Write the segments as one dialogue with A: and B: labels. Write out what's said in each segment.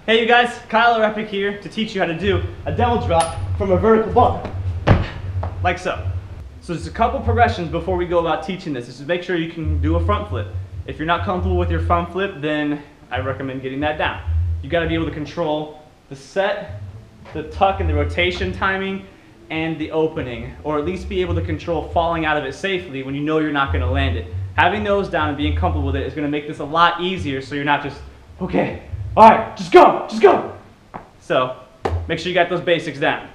A: Hey you guys, Kyle or Epic here to teach you how to do a devil drop from a vertical bar, like so. So there's a couple progressions before we go about teaching this. Just make sure you can do a front flip. If you're not comfortable with your front flip, then I recommend getting that down. You got to be able to control the set, the tuck and the rotation timing, and the opening, or at least be able to control falling out of it safely when you know you're not going to land it. Having those down and being comfortable with it is going to make this a lot easier, so you're not just, okay, all right, just go, just go. So make sure you got those basics down.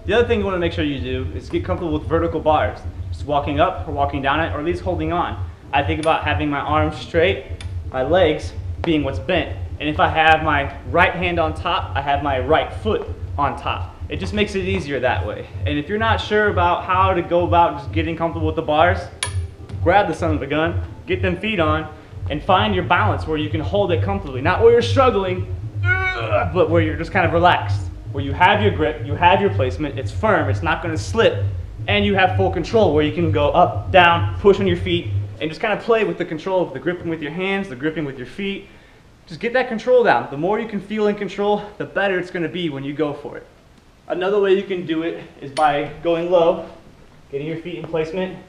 A: The other thing you want to make sure you do is get comfortable with vertical bars. Just walking up or walking down it, or at least holding on. I think about having my arms straight, my legs being what's bent. And if I have my right hand on top, I have my right foot on top. It just makes it easier that way. And if you're not sure about how to go about just getting comfortable with the bars, grab the son of a gun, get them feet on, and find your balance where you can hold it comfortably. Not where you're struggling, but where you're just kind of relaxed. Where you have your grip, you have your placement, it's firm, it's not going to slip, and you have full control where you can go up, down, push on your feet, and just kind of play with the control of the gripping with your hands, the gripping with your feet. Just get that control down. The more you can feel in control, the better it's going to be when you go for it. Another way you can do it is by going low, getting your feet in placement,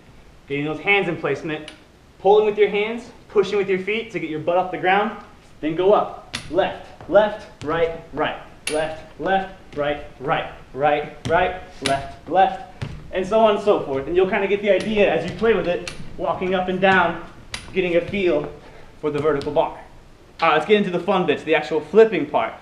A: getting those hands in placement, pulling with your hands, pushing with your feet to get your butt off the ground, then go up. Left, left, right, right. Left, left, right, right, right, right, left, left, and so on and so forth. And you'll kind of get the idea as you play with it, walking up and down, getting a feel for the vertical bar. Let's get into the fun bits, the actual flipping part.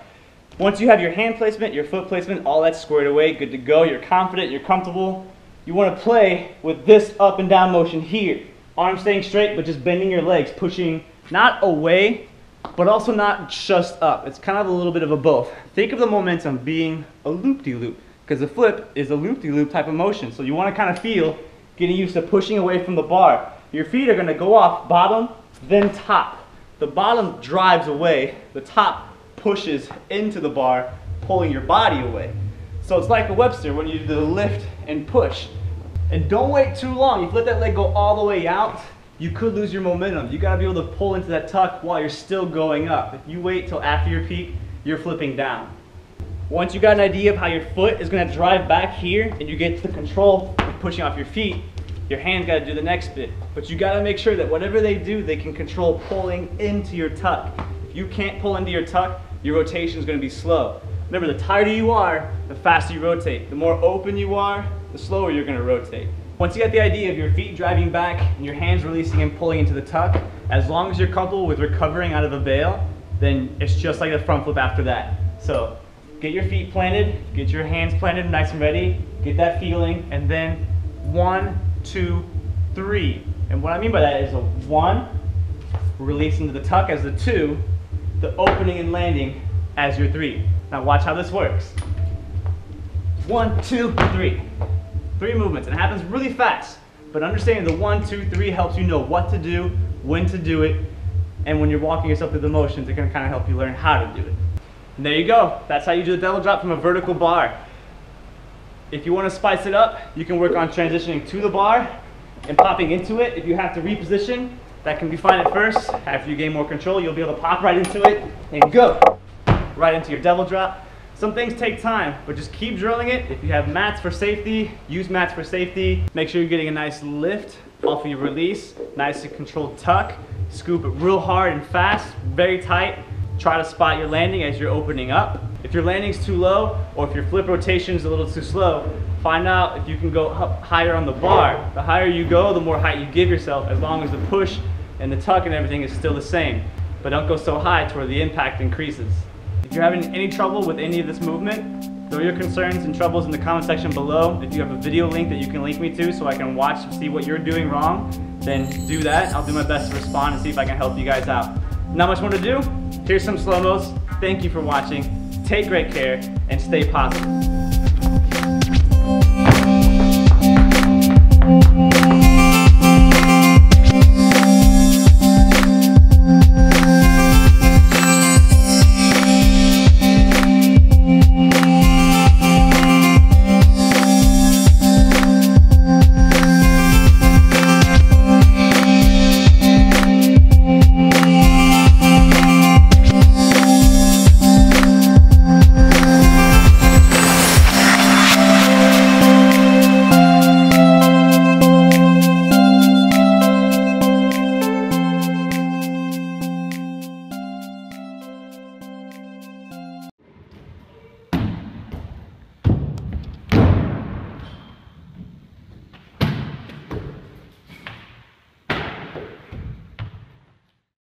A: Once you have your hand placement, your foot placement, all that's squared away, good to go, you're confident, you're comfortable, you want to play with this up and down motion here. Arms staying straight, but just bending your legs, pushing not away, but also not just up. It's kind of a little bit of a both. Think of the momentum being a loop-de-loop, because the flip is a loop-de-loop type of motion. So you want to kind of feel getting used to pushing away from the bar. Your feet are going to go off bottom, then top. The bottom drives away, the top pushes into the bar, pulling your body away. So it's like a Webster when you do the lift and push. And don't wait too long. If you let that leg go all the way out, you could lose your momentum. You gotta be able to pull into that tuck while you're still going up. If you wait till after your peak, you're flipping down. Once you got an idea of how your foot is gonna drive back here and you get the control of pushing off your feet, your hands gotta do the next bit. But you gotta make sure that whatever they do, they can control pulling into your tuck. If you can't pull into your tuck, your rotation is gonna be slow. Remember, the tighter you are, the faster you rotate. The more open you are, the slower you're gonna rotate. Once you get the idea of your feet driving back and your hands releasing and pulling into the tuck, as long as you're comfortable with recovering out of a bail, then it's just like the front flip after that. So get your feet planted, get your hands planted nice and ready, get that feeling, and then 1, 2, 3. And what I mean by that is a 1, release into the tuck as the 2, the opening and landing as your 3. Now watch how this works. 1, 2, 3. 3 movements, and it happens really fast. But understanding the 1, 2, 3 helps you know what to do, when to do it, and when you're walking yourself through the motions, it can kind of help you learn how to do it. And there you go. That's how you do the devil drop from a vertical bar. If you want to spice it up, you can work on transitioning to the bar and popping into it. If you have to reposition, that can be fine at first. After you gain more control, you'll be able to pop right into it and go right into your devil drop. Some things take time, but just keep drilling it. If you have mats for safety, use mats for safety. Make sure you're getting a nice lift off of your release, nice and controlled tuck. Scoop it real hard and fast, very tight. Try to spot your landing as you're opening up. If your landing's too low, or if your flip rotation is a little too slow, find out if you can go up higher on the bar. The higher you go, the more height you give yourself, as long as the push and the tuck and everything is still the same. But don't go so high to where the impact increases. If you're having any trouble with any of this movement, throw your concerns and troubles in the comment section below. If you have a video link that you can link me to so I can watch and see what you're doing wrong, then do that. I'll do my best to respond and see if I can help you guys out. Not much more to do. Here's some slow-mos. Thank you for watching. Take great care and stay positive.